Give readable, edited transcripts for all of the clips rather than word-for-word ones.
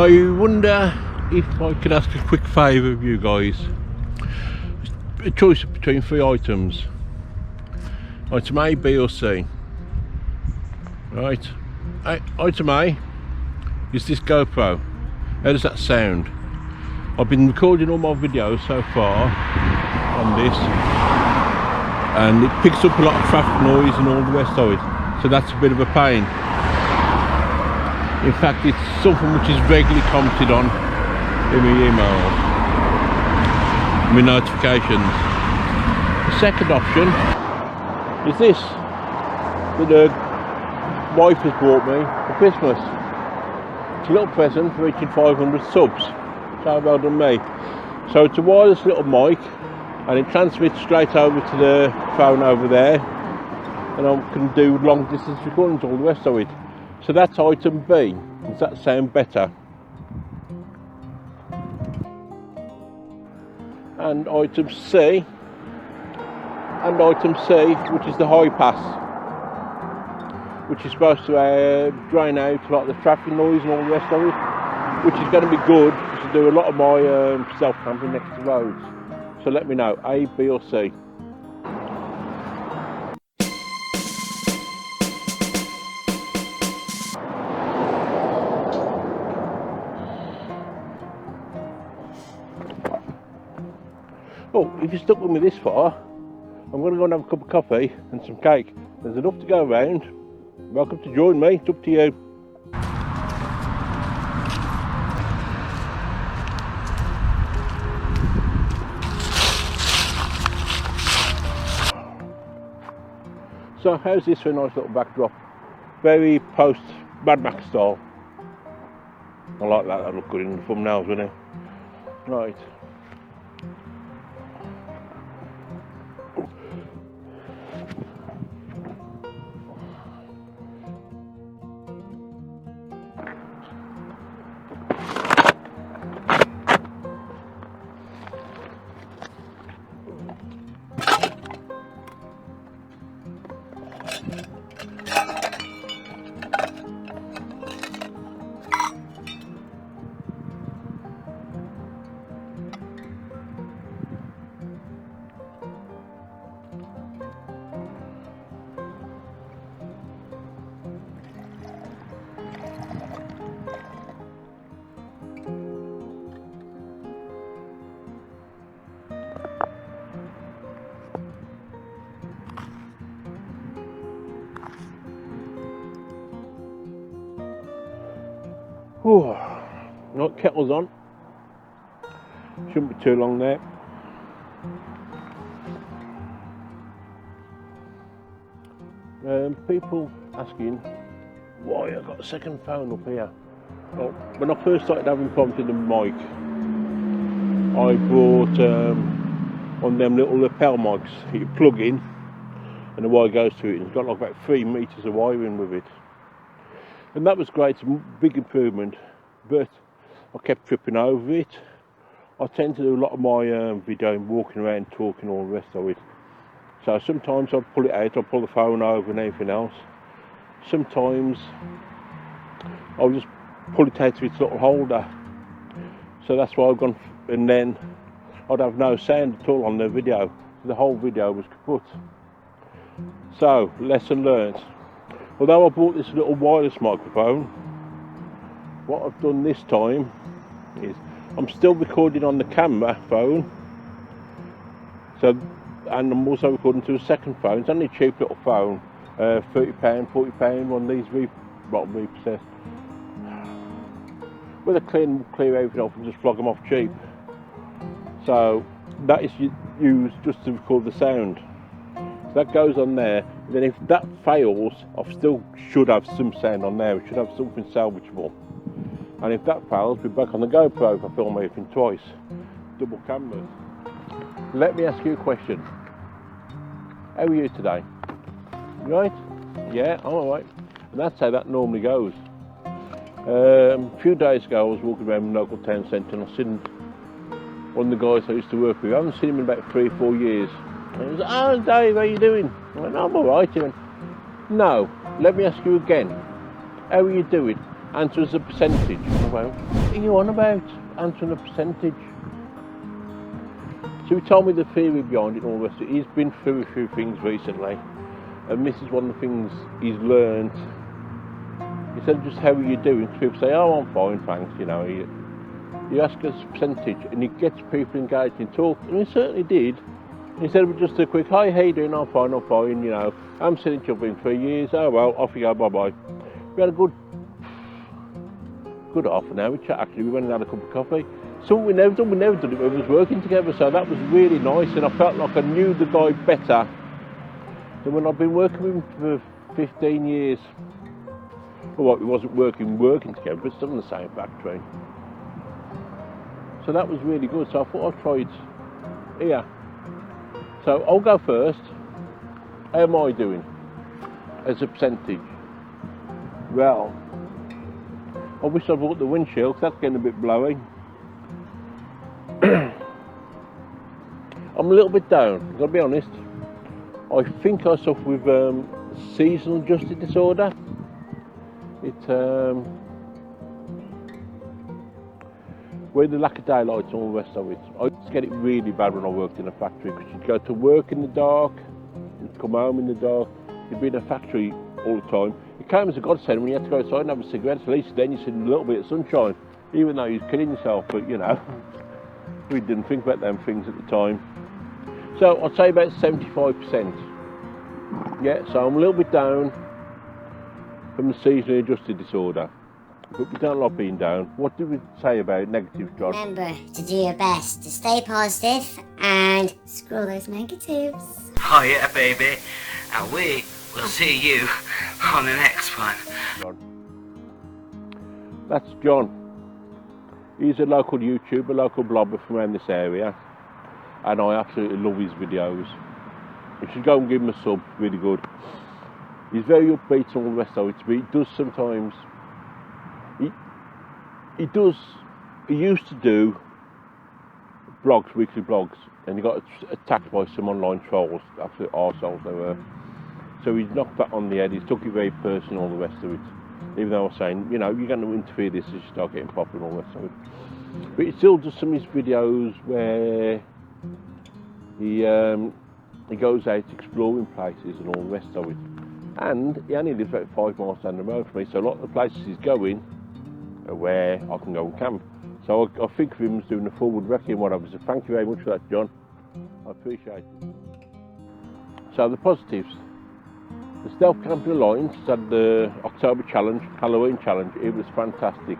I wonder if I could ask a quick favour of you guys. A choice between 3 items. Item A, B or C. Right. Item A is this GoPro. How does that sound? I've been recording all my videos so far on this, and it picks up a lot of traffic noise and all the rest of it, so that's a bit of a pain. In fact, it's something which is regularly commented on in my emails, my notifications. The second option is this that the wife has bought me for Christmas. It's a little present for reaching 500 subs. So well done me. So it's a wireless little mic, and it transmits straight over to the phone over there, and I can do long distance recordings, all the rest of it. So that's item B. Does that sound better? And item C, which is the high pass, which is supposed to drain out a lot of the traffic noise and all the rest of it, which is going to be good to do a lot of my StealthCamping next to roads. So let me know, A, B or C. Oh, if you stuck with me this far, I'm going to go and have a cup of coffee and some cake. There's enough to go around. Welcome to join me, it's up to you. So how's this for a nice little backdrop? Very post Mad Max style. I like that, that'll look good in the thumbnails, wouldn't it? Right. Right, kettle's on. Shouldn't be too long there. People asking why I got a second phone up here. Well, when I first started having problems with the mic, I bought one of them little lapel mics that you plug in and the wire goes to it, and it's got like about 3 meters of wiring with it. And that was great, it's a big improvement, but I kept tripping over it. I tend to do a lot of my video walking around, talking, all the rest of it. So sometimes I'll pull it out, I'll pull the phone over and everything else. Sometimes I'll just pull it out of its little holder. So that's why I've gone, and then I'd have no sound at all on the video. The whole video was kaput. So, lesson learnt. Although I bought this little wireless microphone, what I've done this time is I'm still recording on the camera phone, so, and I'm also recording to a second phone. It's only a cheap little phone, £30, £40, one of these repossessed. With a clear everything off and just flog them off cheap. So that is used just to record the sound. So that goes on there. And then if that fails, I still should have some sound on there. We should have something salvageable. And if that fails, we're back on the GoPro if I film everything twice. Double cameras. Let me ask you a question. How are you today? You right? Yeah, I'm alright. And that's how that normally goes. A few days ago I was walking around the local town centre and I seen one of the guys I used to work with. I haven't seen him in about 3 or 4 years. And he was like, "Oh Dave, how you doing?" I went, "I'm alright." He went, "No, let me ask you again. How are you doing? Answer as a percentage." about? What are you on about? Answering a percentage. So he told me the theory behind it and all the rest of it. He's been through a few things recently, and this is one of the things he's learned. He said, just how are you doing? So people say, oh, I'm fine, thanks, you know. He asks us a percentage, and he gets people engaged in talk, and he certainly did. He said, just a quick, hi, how you doing? I'm fine, you know. I'm sitting each other in 3 years. Oh, well, off you go, bye-bye. We had a good half an hour chat, actually. We went and had a cup of coffee. Something we never done it when we was working together, so that was really nice, and I felt like I knew the guy better than when I've been working with him for 15 years. Well, we wasn't working together, but still in the same factory. So that was really good, so I thought I'd try it here. So I'll go first. How am I doing as a percentage? Well, I wish I bought the windshield, because that's getting a bit blowy. I'm a little bit down, I'll be honest. I think I suffer with seasonal adjusted disorder. With the lack of daylight and all the rest of it. I used to get it really bad when I worked in a factory, because you'd go to work in the dark, you'd come home in the dark, you'd be in a factory all the time. It came as a godsend when you had to go outside and have a cigarette, at least then you see a little bit of sunshine, even though you're killing yourself, but you know, we didn't think about them things at the time. So I'd say about 75%. Yeah, so I'm a little bit down from the seasonally adjusted disorder. But we don't like being down. What do we say about negatives, John? Remember to do your best to stay positive and screw those negatives. Oh yeah, baby. And we will see you on the next one. John. That's John. He's a local YouTuber, local blogger from around this area. And I absolutely love his videos. You should go and give him a sub, really good. He's very upbeat and all the rest of it, but he does sometimes... He used to do blogs, weekly blogs, and he got attacked by some online trolls, absolute arseholes they were. So he's knocked that on the head, he's took it very personal, all the rest of it. Even though I was saying, you know, you're going to interfere this as you start getting popular and all the rest of it. But he still does some of his videos where he goes out exploring places and all the rest of it. And he only lives about 5 miles down the road from me, so a lot of the places he's going are where I can go and camp. So I think of him as doing a forward wrecking whatever. So thank you very much for that, John. I appreciate it. So the positives. The Stealth Camping Alliance had the October challenge, Halloween challenge. It was fantastic.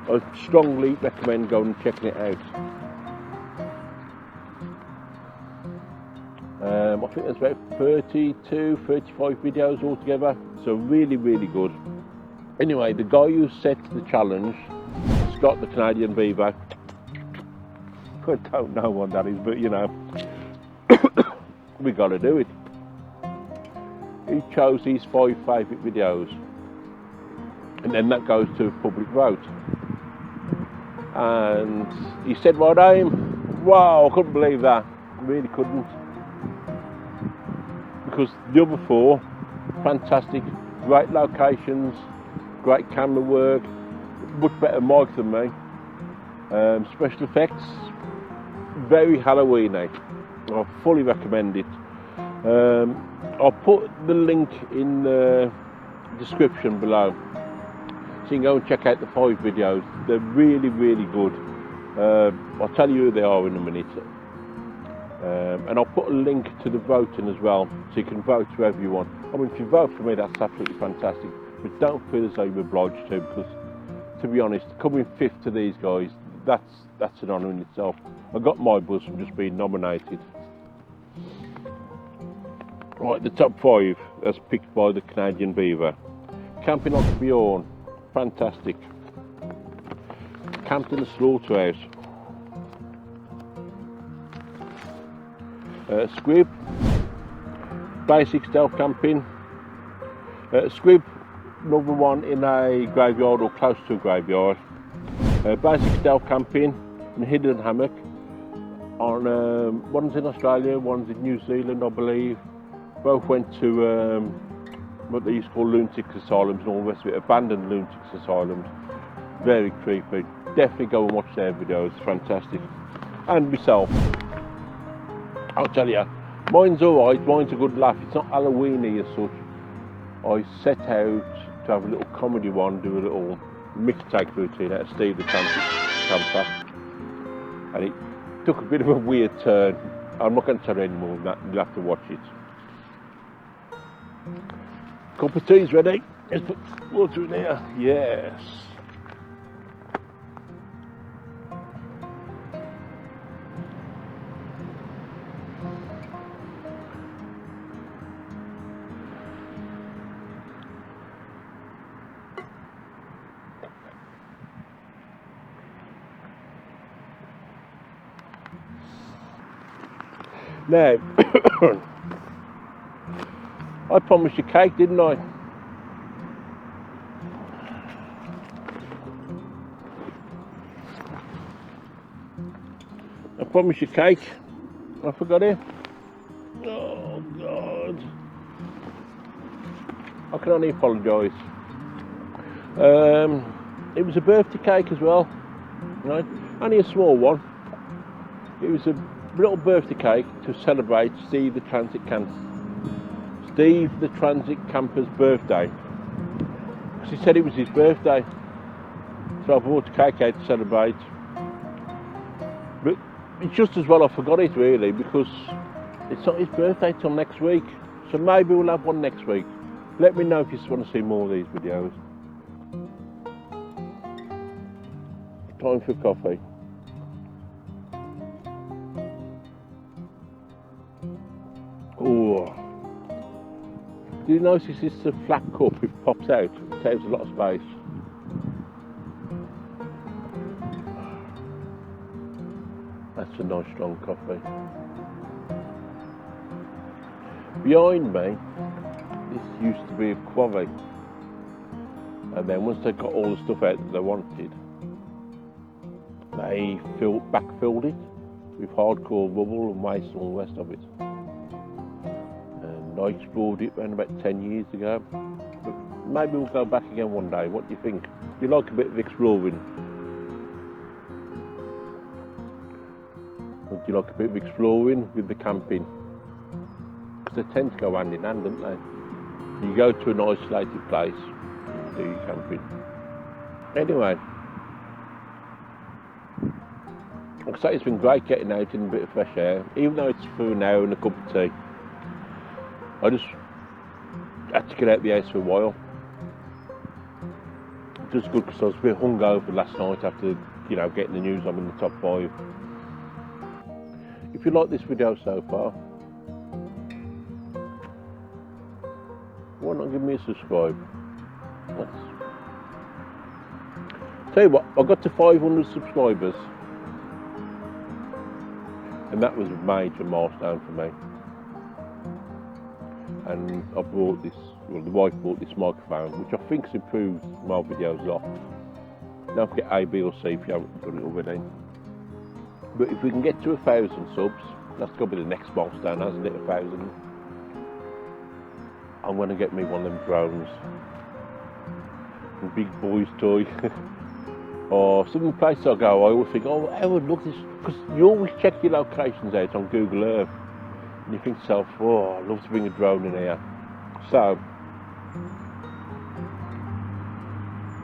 I strongly recommend going and checking it out. I think there's about 32, 35 videos altogether, so really, really good. Anyway, the guy who set the challenge, Scott the Canadian Beaver, I don't know what that is, but you know, we got to do it. He chose his 5 favourite videos, and then that goes to a public vote. And he said, right aim, wow, I couldn't believe that, really couldn't. Because the other 4, fantastic, great locations, great camera work, much better mic than me. Special effects, very Halloween-y. I fully recommend it. I'll put the link in the description below, so you can go and check out the 5 videos. They're really, really good. I'll tell you who they are in a minute. And I'll put a link to the voting as well, so you can vote whoever you want. I mean, if you vote for me, that's absolutely fantastic. But don't feel as though you're obliged to, because, to be honest, coming 5th to these guys, that's an honour in itself. I got my buzz from just being nominated. Right, the top 5 as picked by the Canadian Beaver. Camping on Beun, fantastic. Camped in the slaughterhouse. Sqwib, basic stealth camping. Sqwib, number 1 in a graveyard or close to a graveyard. Basic stealth camping in hidden hammock. On one's in Australia, one's in New Zealand, I believe. Both went to what they used to call lunatic asylums and all the rest of it, abandoned lunatic asylums. very creepy. Definitely go and watch their videos, fantastic. And myself, I'll tell you, mine's alright, mine's a good laugh. It's not Halloween-y as such. I set out to have a little comedy one, do a little mixtape routine out of Steve the Camper, and it took a bit of a weird turn. I'm not going to tell you any more than that, you'll have to watch it. Cup of tea's ready. Let's put water in here. Yes. Now, I promised you cake, didn't I? I promised you cake. I forgot it. Oh God! I can only apologise. It was a birthday cake as well, right? Only a small one. It was a little birthday cake to celebrate Steve the Transit Camper's birthday. Because he said it was his birthday, so I bought a cake out to celebrate. But it's just as well I forgot it really, because it's not his birthday till next week. So maybe we'll have one next week. Let me know if you just want to see more of these videos. Time for coffee. Oh, do you notice it's a flat cup? It pops out, it saves a lot of space. That's a nice strong coffee. Behind me, this used to be a quarry, and then once they got all the stuff out that they wanted, they backfilled it with hardcore rubble and waste and all the rest of it. I explored it around about 10 years ago, but maybe we'll go back again one day. What do you think? You like a bit of exploring? Would you like a bit of exploring with the camping? Because they tend to go hand in hand, don't they? You go to an isolated place and do your camping. Anyway, like I say, it's been great getting out in a bit of fresh air, even though it's for an hour and a cup of tea. I just had to get out of the house for a while. It was good because I was a bit hungover last night after, you know, getting the news I'm in the top 5. If you like this video so far, why not give me a subscribe? Tell you what, I got to 500 subscribers, and that was a major milestone for me. And I bought this, well, the wife bought this microphone, which I think's improved my videos a lot. Don't forget A, B or C if you haven't done it already. But if we can get to 1,000 subs, that's got to be the next milestone, hasn't it? 1,000. I'm going to get me one of them drones. A big boy's toy. Or some place I go, I always think, oh, I would look this, because you always check your locations out on Google Earth. And you think to yourself, oh, I'd love to bring a drone in here. So,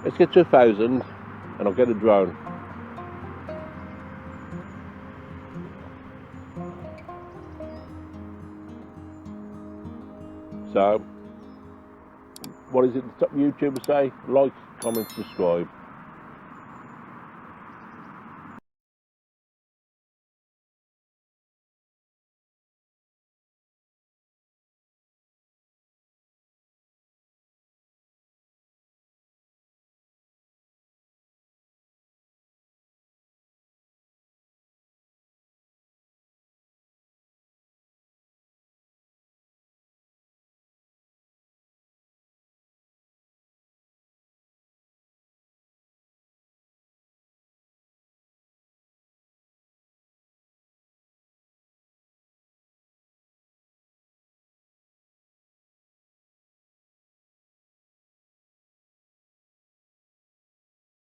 let's get to 1,000 and I'll get a drone. So, what is it the top YouTubers say? Like, comment, subscribe.